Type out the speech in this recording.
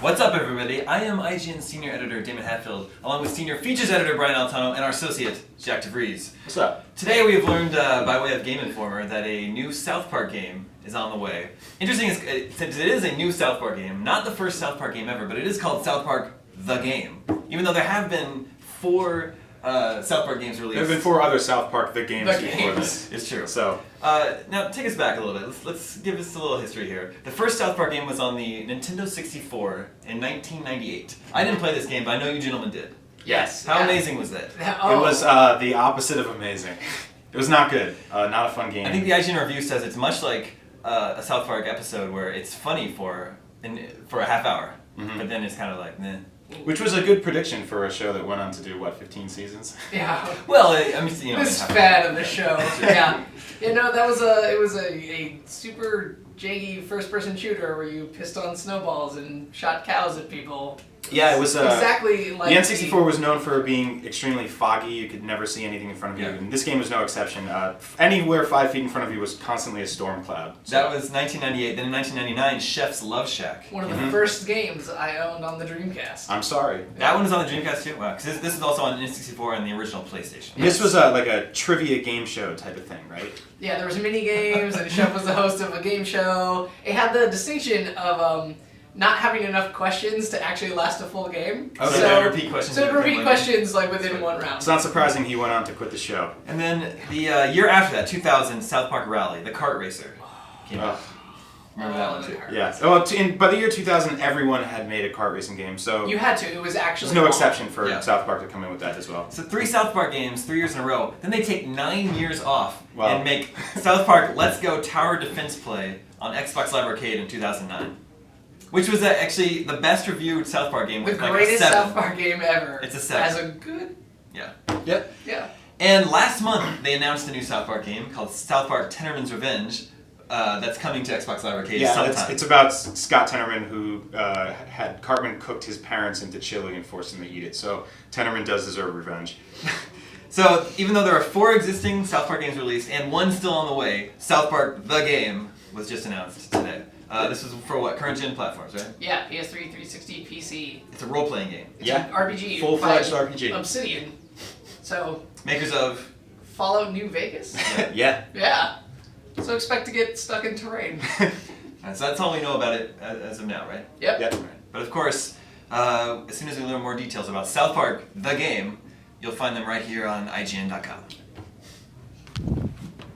What's up, everybody? I am IGN Senior Editor Damon Hatfield, along with Senior Features Editor Brian Altano and our Associate Jack DeVries. What's up? Today we have learned, by way of Game Informer, that a new South Park game is on the way. Interesting, since it is a new South Park game, not the first South Park game ever, but it is called South Park The Game. Even though there have been 4 South Park games released. There have been 4 other South Park The Games before this. It's true. So, now take us back a little bit. Let's give us a little history here. The first South Park game was on the Nintendo 64 in 1998. I didn't play this game, but I know you gentlemen did. Yes. How amazing was that? Oh. it was the opposite of amazing. It was not good. Not a fun game. I think the IGN review says it's much like a South Park episode where it's funny for a half hour, but then it's kind of like, meh. Which was a good prediction for a show that went on to do, what, 15 seasons? Yeah. Well, I mean, you know. This fan of the show. Yeah. You know, it was a super jaggy first-person shooter where you pissed on snowballs and shot cows at people. Yeah, it was exactly like the N64 was known for being extremely foggy. You could never see anything in front of you, and this game was no exception. Anywhere 5 feet in front of you was constantly a storm cloud. So. That was 1998. Then in 1999, Chef's Love Shack. One of the first games I owned on the Dreamcast. I'm sorry. That one was on the Dreamcast too? Wow, because this is also on N64 and the original PlayStation. This was like a trivia game show type of thing, right? Yeah, there was mini games, and Chef was the host of a game show. It had the distinction of not having enough questions to actually last a full game. Oh, so they repeat questions. So repeat questions like within one round. It's not surprising he went on to quit the show. And then the year after that, 2000, South Park Rally, the kart racer, came out. Remember that one too? Yeah. Well, by the year 2000, everyone had made a kart racing game, so you had to. It was actually there's no exception for South Park to come in with that as well. So 3 South Park games, 3 years in a row. Then they take 9 years off Wow. and make South Park Let's Go Tower Defense Play on Xbox Live Arcade in 2009. Which was actually the best reviewed South Park game. The With like greatest a 7. South Park game ever. It's a 7. As a good. Yeah. Yep. Yeah. And last month they announced a new South Park game called South Park Tenorman's Revenge. That's coming to Xbox Live Arcade sometime. It's about Scott Tenorman who had Cartman cooked his parents into chili and forced them to eat it. So Tenorman does deserve revenge. So even though there are 4 existing South Park games released and 1 still on the way, South Park The Game was just announced today. This is for what? Current gen platforms, right? Yeah, PS3, 360, PC. It's a role-playing game. It's an RPG. Full-fledged by RPG. Obsidian. So. Makers of Fallout New Vegas? Yeah. Yeah. So expect to get stuck in terrain. So that's all we know about it as of now, right? Yep. Yep. But of course, as soon as we learn more details about South Park, the game, you'll find them right here on IGN.com.